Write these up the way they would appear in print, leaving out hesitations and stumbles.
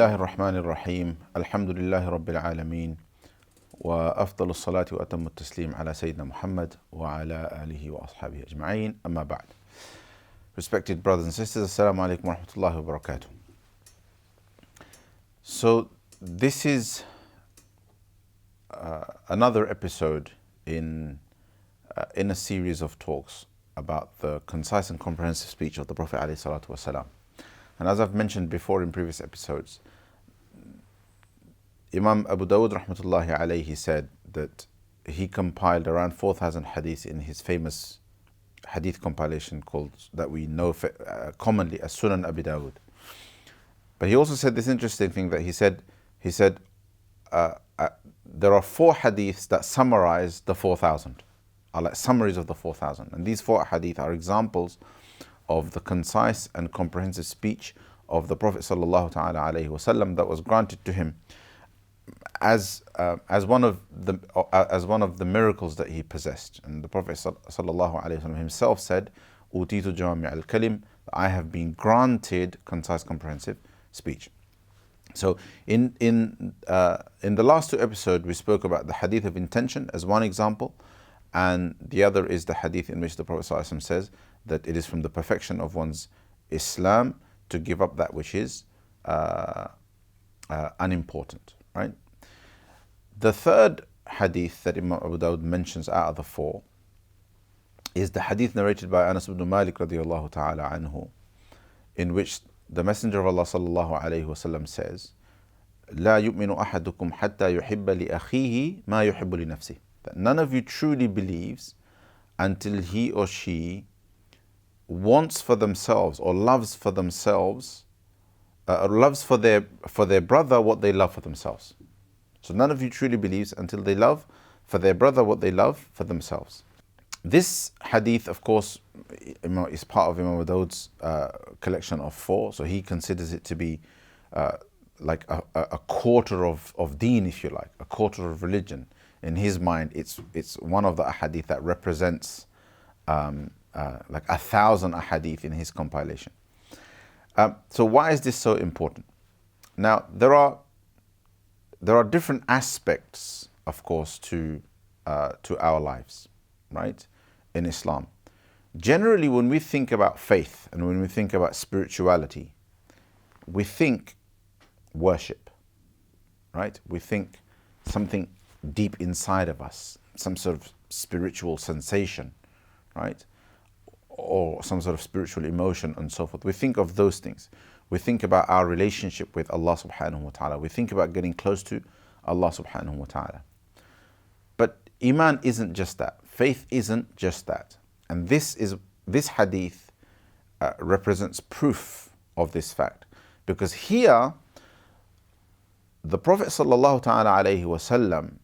الله الرحمن الرحيم الحمد لله رب العالمين وأفضل الصلاة وأتم التسليم على سيدنا محمد وعلى آله وأصحابه أجمعين أما بعد. Respected brothers and sisters, Assalamu alaikum wa rahmatullahi wa barakatuh. So this is another episode in a series of talks about the concise and comprehensive speech of the Prophet alayhi salatu wasalam. And as I've mentioned before in previous episodes, Imam Abu Dawud rahmatullahi alayhi said that he compiled around 4,000 hadith in his famous hadith compilation called, that we know commonly as Sunan Abi Dawud. But he also said this interesting thing that he said there are 4 hadiths that summarize the 4,000, are like summaries of the 4,000. And these 4 hadith are examples of the concise and comprehensive speech of the Prophet sallallahu ta'ala alayhi wasallam that was granted to him as one of the miracles that he possessed. And the Prophet sallallahu alayhi wasallam himself said, "Utitu jami' al-kalim," I have been granted concise, comprehensive speech. So in the last 2 episodes, we spoke about the hadith of intention as one example, and the other is the hadith in which the Prophet sallallahu alayhi wasallam says that it is from the perfection of one's Islam to give up that which is unimportant, right? The third hadith that Imam Abu Dawud mentions out of the 4 is the hadith narrated by Anas ibn Malik radiyallahu ta'ala anhu, in which the Messenger of Allah sallallahu alayhi wasallam says, "La yu'minu ahadukum hatta yuhibba li akhihi ma yuhibbu li nafsihi." That none of you truly believes until he or she wants for themselves or loves for themselves, or loves for their brother what they love for themselves. So none of you truly believes until they love for their brother what they love for themselves. This hadith, of course, is part of Imam Abu Dawud's collection of 4. So he considers it to be like a quarter of deen, if you like, a quarter of religion. In his mind, it's one of the ahadith that represents like 1,000 ahadith in his compilation. So why is this so important? Now, there are different aspects, of course, to our lives, right, in Islam. Generally, when we think about faith and when we think about spirituality, we think worship, right? We think something deep inside of us, some sort of spiritual sensation, right? Or some sort of spiritual emotion and so forth. We think of those things. We think about our relationship with Allah subhanahu wa ta'ala. We think about getting close to Allah subhanahu wa ta'ala. But Iman isn't just that. Faith isn't just that. And this hadith represents proof of this fact. Because here, the Prophet sallallahu ta'ala alayhi wa sallam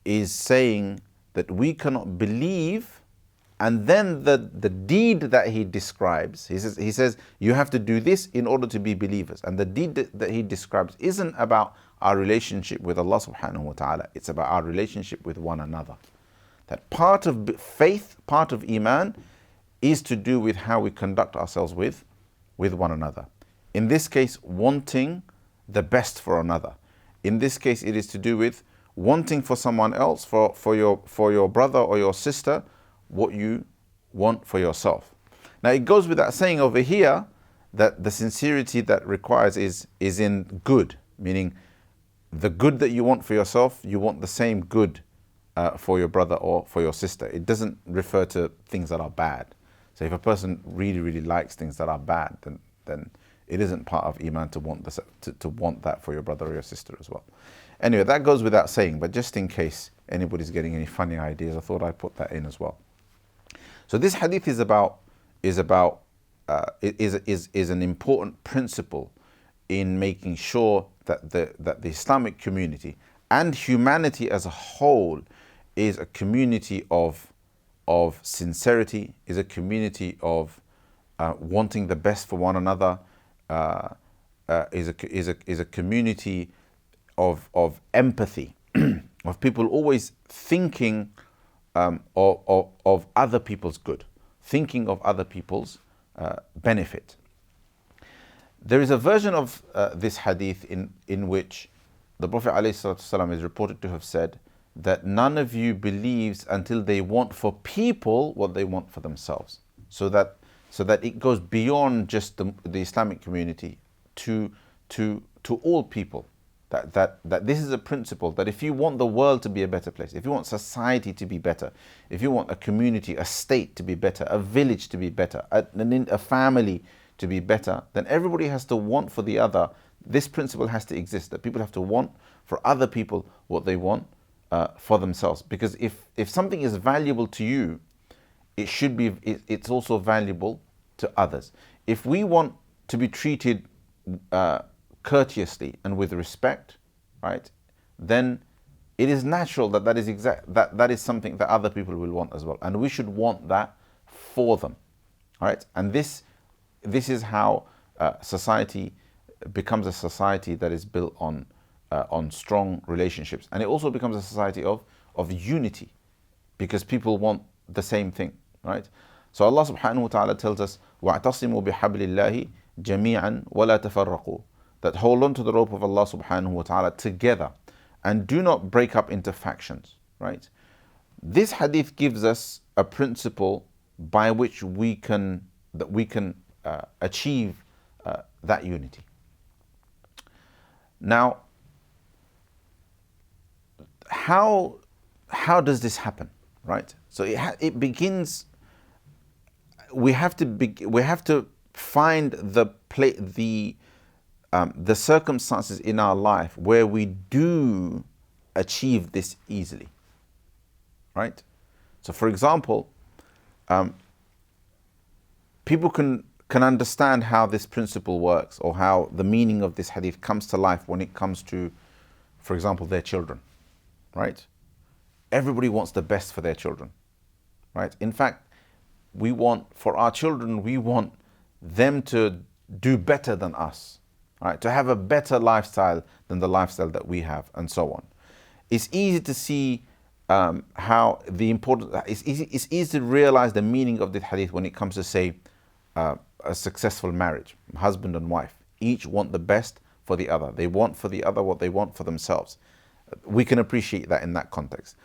is saying that we cannot believe, and then the deed that he describes, he says you have to do this in order to be believers. And the deed that he describes isn't about our relationship with Allah subhanahu wa ta'ala, it's about our relationship with one another. That part of faith, part of Iman, is to do with how we conduct ourselves with one another. In this case, wanting the best for another. In this case, it is to do with wanting for someone else, for your brother or your sister, what you want for yourself. Now, it goes without saying over here that the sincerity that requires is in good, meaning the good that you want for yourself, you want the same good for your brother or for your sister. It doesn't refer to things that are bad. So if a person really, really likes things that are bad, then it isn't part of Iman to want that for your brother or your sister as well. Anyway, that goes without saying, but just in case anybody's getting any funny ideas, I thought I'd put that in as well. So this hadith is an important principle in making sure that the Islamic community and humanity as a whole is a community of sincerity, is a community of wanting the best for one another, is a community of empathy, of people always thinking of other people's good, thinking of other people's benefit. There is a version of this hadith in which the Prophet ﷺ is reported to have said that none of you believes until they want for people what they want for themselves. So that it goes beyond just the Islamic community to all people. That this is a principle that if you want the world to be a better place, if you want society to be better, if you want a community, a state to be better, a village to be better, a family to be better, then everybody has to want for the other. This principle has to exist, that people have to want for other people what they want for themselves. Because if something is valuable to you, it's also valuable to others. If we want to be treated courteously and with respect, right, then it is natural that is something that other people will want as well, and we should want that for them, right? And this is how society becomes a society that is built on strong relationships, and it also becomes a society of unity, because people want the same thing, right? So Allah subhanahu wa ta'ala tells us, وَاعْتَصِمُوا بِحَبْلِ اللَّهِ جَمِيعًا وَلَا تَفَرَّقُوا, that hold on to the rope of Allah subhanahu wa ta'ala together and do not break up into factions, right? This hadith gives us a principle by which we can achieve that unity. Now, how does this happen, right? So it begins. We have to find the circumstances in our life where we do achieve this easily, right? So, for example, people can understand how this principle works, or how the meaning of this hadith comes to life when it comes to, for example, their children, right? Everybody wants the best for their children, right? In fact, for our children, we want them to do better than us, right? To have a better lifestyle than the lifestyle that we have, and so on. It's easy to see how it's easy to realize the meaning of this hadith when it comes to, say, a successful marriage, husband and wife. Each want the best for the other. They want for the other what they want for themselves. We can appreciate that in that context.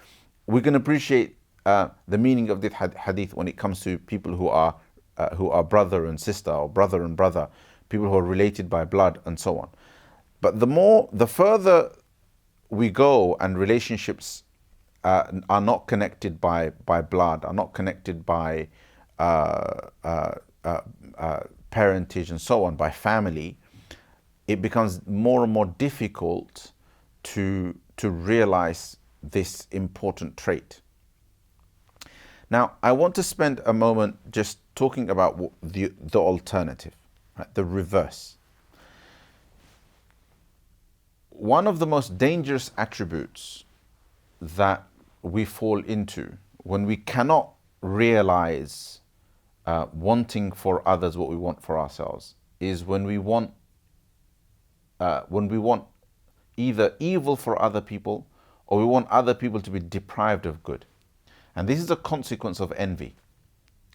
We can appreciate the meaning of this hadith when it comes to people who are brother and sister, or brother and brother, people who are related by blood, and so on. But the further we go, and relationships are not connected by blood, are not connected by parentage and so on, by family, it becomes more and more difficult to realize this important trait. Now, I want to spend a moment just talking about the alternative, right? The reverse. One of the most dangerous attributes that we fall into when we cannot realize wanting for others what we want for ourselves is when we want either evil for other people, or we want other people to be deprived of good. And this is a consequence of envy.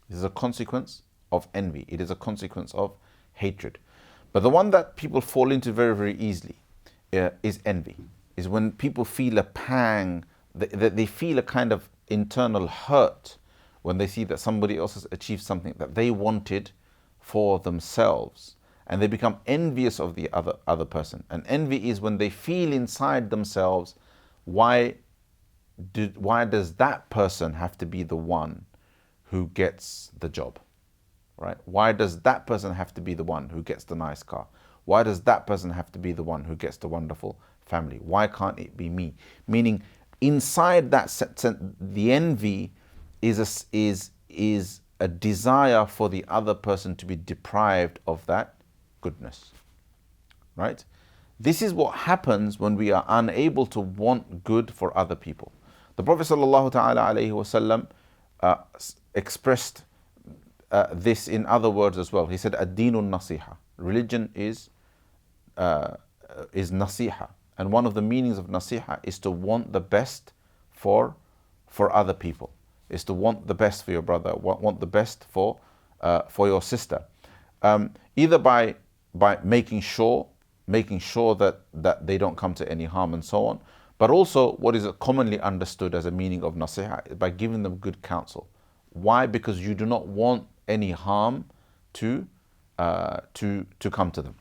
This is a consequence of envy. It is a consequence of hatred. But the one that people fall into very, very easily is envy. Is when people feel a pang, they feel a kind of internal hurt when they see that somebody else has achieved something that they wanted for themselves, and they become envious of the other person. And envy is when they feel inside themselves, why does that person have to be the one who gets the job, right? Why does that person have to be the one who gets the nice car? Why does that person have to be the one who gets the wonderful family? Why can't it be me? Meaning, inside that the envy is a desire for the other person to be deprived of that goodness, right? This is what happens when we are unable to want good for other people. The Prophet ﷺ expressed this in other words as well. He said, "Ad-Dinu nasiha." Religion is nasiha, and one of the meanings of nasiha is to want the best for other people. Is to want the best for your brother, want the best for your sister, either by by making sure that they don't come to any harm and so on. But also what is commonly understood as a meaning of nasiha, by giving them good counsel. Why? Because you do not want any harm to come to them.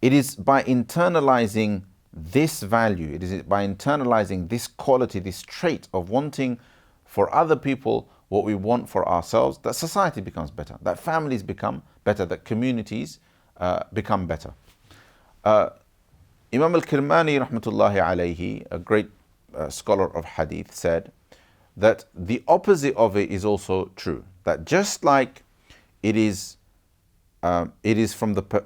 It is by internalizing this value, it is by internalizing this quality, this trait of wanting for other people what we want for ourselves, that society becomes better, that families become better, that communities become better. Imam al-Kirmani rahmatullahi alayhi, a great scholar of hadith, said that the opposite of it is also true. That just like it is from the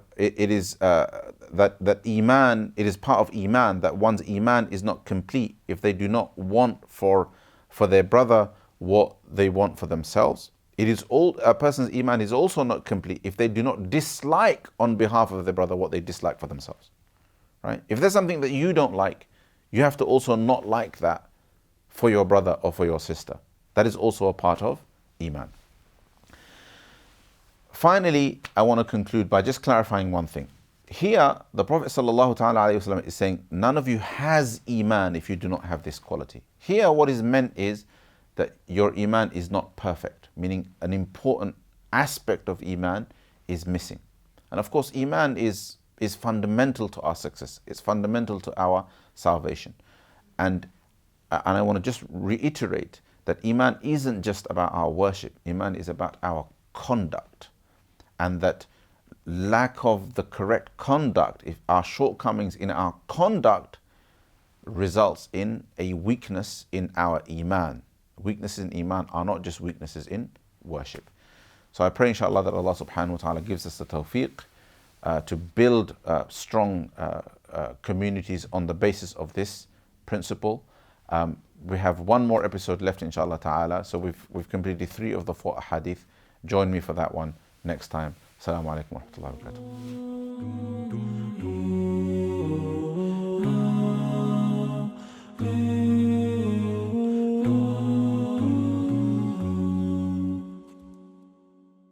that iman, it is part of iman that one's iman is not complete if they do not want for their brother what they want for themselves. It is all, a person's iman is also not complete if they do not dislike on behalf of their brother what they dislike for themselves. Right? If there's something that you don't like, you have to also not like that for your brother or for your sister. That is also a part of iman. Finally, I want to conclude by just clarifying one thing. Here, the Prophet ﷺ is saying, none of you has iman if you do not have this quality. Here, what is meant is that your iman is not perfect, meaning an important aspect of iman is missing. And of course, iman is fundamental to our success. It's fundamental to our salvation. And I want to just reiterate that iman isn't just about our worship. Iman is about our conduct. And that lack of the correct conduct, if our shortcomings in our conduct results in a weakness in our iman. Weaknesses in iman are not just weaknesses in worship. So I pray inshallah that Allah subhanahu wa ta'ala gives us the tawfiq to build strong communities on the basis of this principle. We have one more episode left inshallah ta'ala. So we've completed 3 of the 4 ahadith. Join me for that one next time. Assalamu alaikum wa rahmatullahi wa barakatuh.